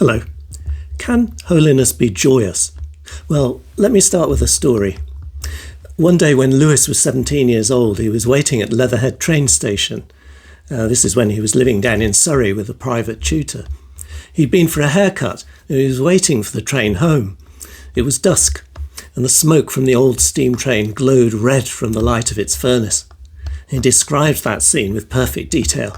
Hello. Can holiness be joyous? Well, let me start with a story. One day when Lewis was 17 years old, he was waiting at Leatherhead train station. This is when he was living down in Surrey with a private tutor. He'd been for a haircut and he was waiting for the train home. It was dusk and the smoke from the old steam train glowed red from the light of its furnace. He described that scene with perfect detail.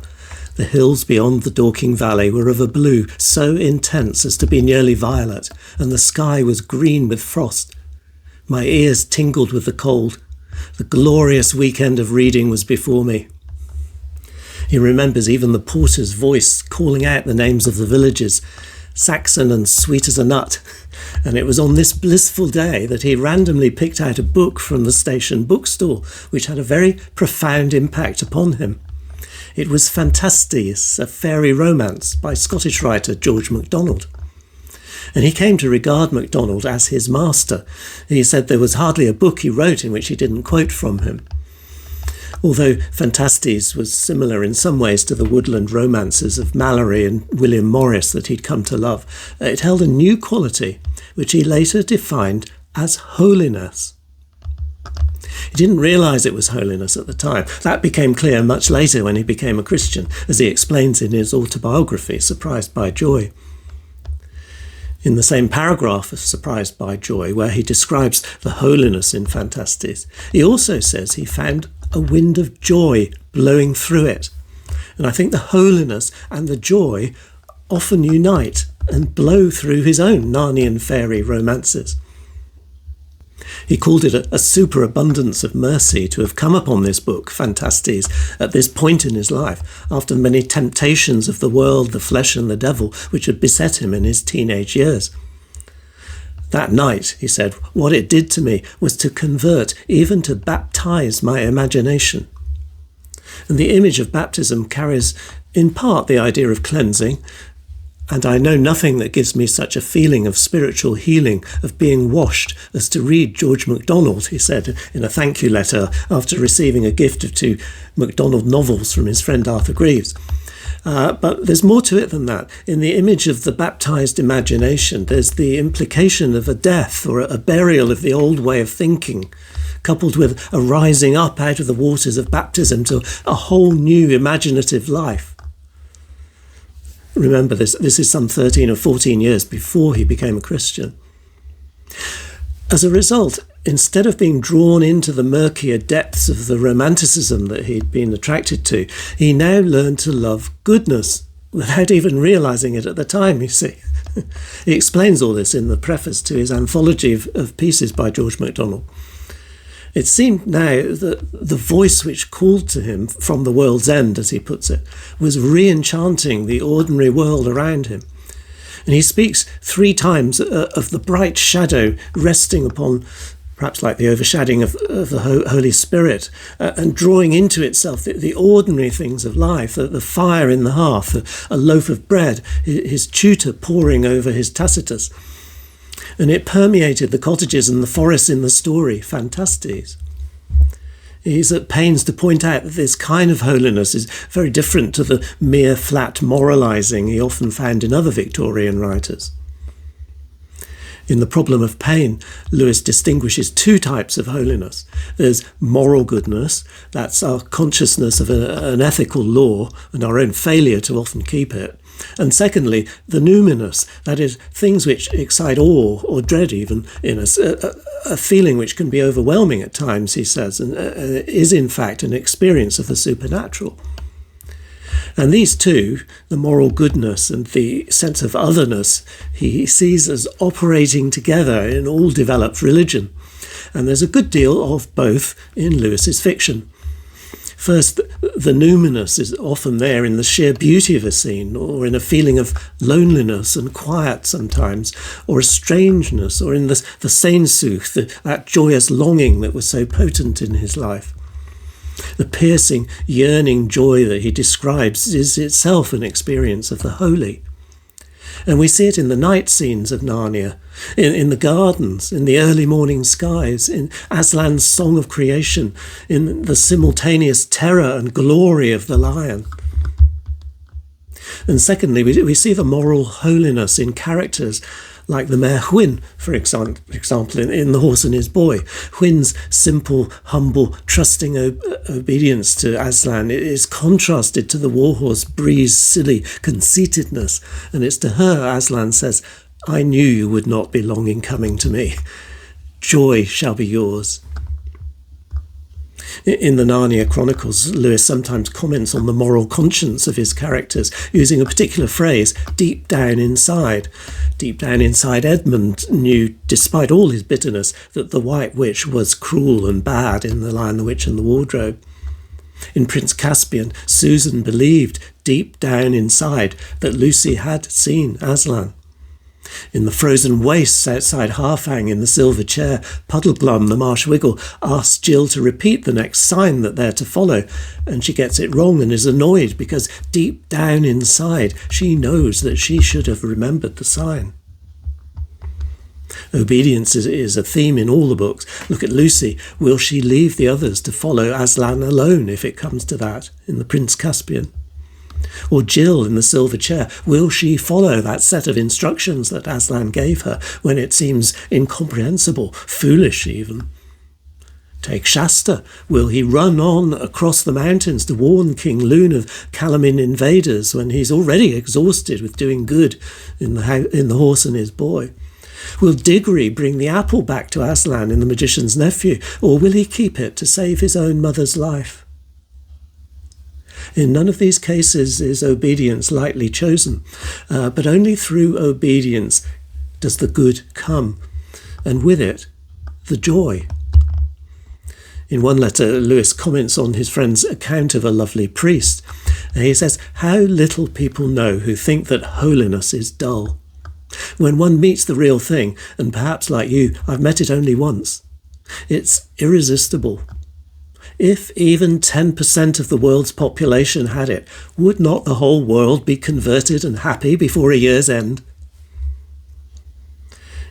The hills beyond the Dorking Valley were of a blue so intense as to be nearly violet, and the sky was green with frost. My ears tingled with the cold. The glorious weekend of reading was before me. He remembers even the porter's voice calling out the names of the villages, Saxon and sweet as a nut, and it was on this blissful day that he randomly picked out a book from the station bookstall, which had a very profound impact upon him. It was Fantastes, a fairy romance by Scottish writer George MacDonald. And he came to regard MacDonald as his master. He said there was hardly a book he wrote in which he didn't quote from him. Although Fantastes was similar in some ways to the woodland romances of Malory and William Morris that he'd come to love, it held a new quality, which he later defined as holiness. He didn't realise it was holiness at the time. That became clear much later when he became a Christian, as he explains in his autobiography, Surprised by Joy. In the same paragraph of Surprised by Joy, where he describes the holiness in Fantastes, he also says he found a wind of joy blowing through it. And I think the holiness and the joy often unite and blow through his own Narnian fairy romances. He called it a superabundance of mercy to have come upon this book, Fantastes, at this point in his life, after the many temptations of the world, the flesh and the devil, which had beset him in his teenage years. That night, he said, what it did to me was to convert, even to baptize my imagination. And the image of baptism carries in part the idea of cleansing, and I know nothing that gives me such a feeling of spiritual healing, of being washed, as to read George MacDonald, he said in a thank you letter after receiving a gift of 2 MacDonald novels from his friend Arthur Greaves. But there's more to it than that. In the image of the baptised imagination, there's the implication of a death or a burial of the old way of thinking, coupled with a rising up out of the waters of baptism to a whole new imaginative life. Remember, this is some 13 or 14 years before he became a Christian. As a result, instead of being drawn into the murkier depths of the romanticism that he'd been attracted to, he now learned to love goodness, without even realising it at the time, you see. He explains all this in the preface to his anthology of pieces by George MacDonald. It seemed now that the voice which called to him from the world's end, as he puts it, was re-enchanting the ordinary world around him. And he speaks 3 times of the bright shadow resting upon, perhaps like the overshadowing of the Holy Spirit, and drawing into itself the ordinary things of life, the fire in the hearth, a loaf of bread, his tutor poring over his Tacitus. And it permeated the cottages and the forests in the story, Fantastes. He's at pains to point out that this kind of holiness is very different to the mere flat moralising he often found in other Victorian writers. In The Problem of Pain, Lewis distinguishes 2 types of holiness. There's moral goodness, that's our consciousness of an ethical law and our own failure to often keep it. And secondly, the numinous, that is, things which excite awe or dread even in us, a feeling which can be overwhelming at times, he says, and is in fact an experience of the supernatural. And these 2, the moral goodness and the sense of otherness, he sees as operating together in all developed religion. And there's a good deal of both in Lewis's fiction. First, the numinous is often there in the sheer beauty of a scene, or in a feeling of loneliness and quiet sometimes, or a strangeness, or in the Sehnsucht, that joyous longing that was so potent in his life. The piercing, yearning joy that he describes is itself an experience of the holy. And we see it in the night scenes of Narnia, in the gardens, in the early morning skies, in Aslan's song of creation, in the simultaneous terror and glory of the lion. And secondly, we see the moral holiness in characters like the Mayor Hwin, for example, in The Horse and His Boy. Hwin's simple, humble, trusting obedience to Aslan is contrasted to the warhorse Bree's silly conceitedness. And it's to her Aslan says, "I knew you would not be long in coming to me. Joy shall be yours." In the Narnia Chronicles, Lewis sometimes comments on the moral conscience of his characters, using a particular phrase, deep down inside. Deep down inside, Edmund knew, despite all his bitterness, that the White Witch was cruel and bad in The Lion, the Witch and the Wardrobe. In Prince Caspian, Susan believed, deep down inside, that Lucy had seen Aslan. In the frozen wastes outside Harfang in the Silver Chair, Puddleglum, the Marsh Wiggle, asks Jill to repeat the next sign that they're to follow, and she gets it wrong and is annoyed because deep down inside she knows that she should have remembered the sign. Obedience is a theme in all the books. Look at Lucy. Will she leave the others to follow Aslan alone if it comes to that in the Prince Caspian? Or Jill in the Silver Chair, will she follow that set of instructions that Aslan gave her when it seems incomprehensible, foolish even? Take Shasta. Will he run on across the mountains to warn King Loon of Calamin invaders when he's already exhausted with doing good in the Horse and His Boy? Will Diggory bring the apple back to Aslan in The Magician's Nephew, or will he keep it to save his own mother's life? In none of these cases is obedience lightly chosen, but only through obedience does the good come, and with it, the joy. In one letter, Lewis comments on his friend's account of a lovely priest. He says, "How little people know who think that holiness is dull. When one meets the real thing, and perhaps like you, I've met it only once, it's irresistible. If even 10% of the world's population had it, would not the whole world be converted and happy before a year's end?"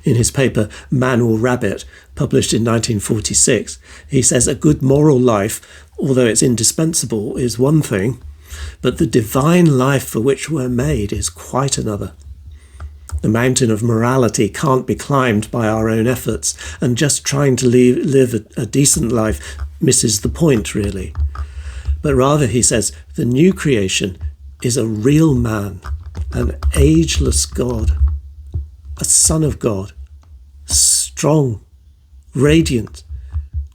In his paper Man or Rabbit, published in 1946, he says a good moral life, although it's indispensable, is one thing, but the divine life for which we're made is quite another. The mountain of morality can't be climbed by our own efforts, and just trying to live a decent life misses the point, really. But rather, he says, the new creation is a real man, an ageless God, a son of God, strong, radiant,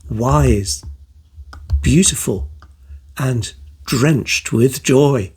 wise, beautiful, and drenched with joy.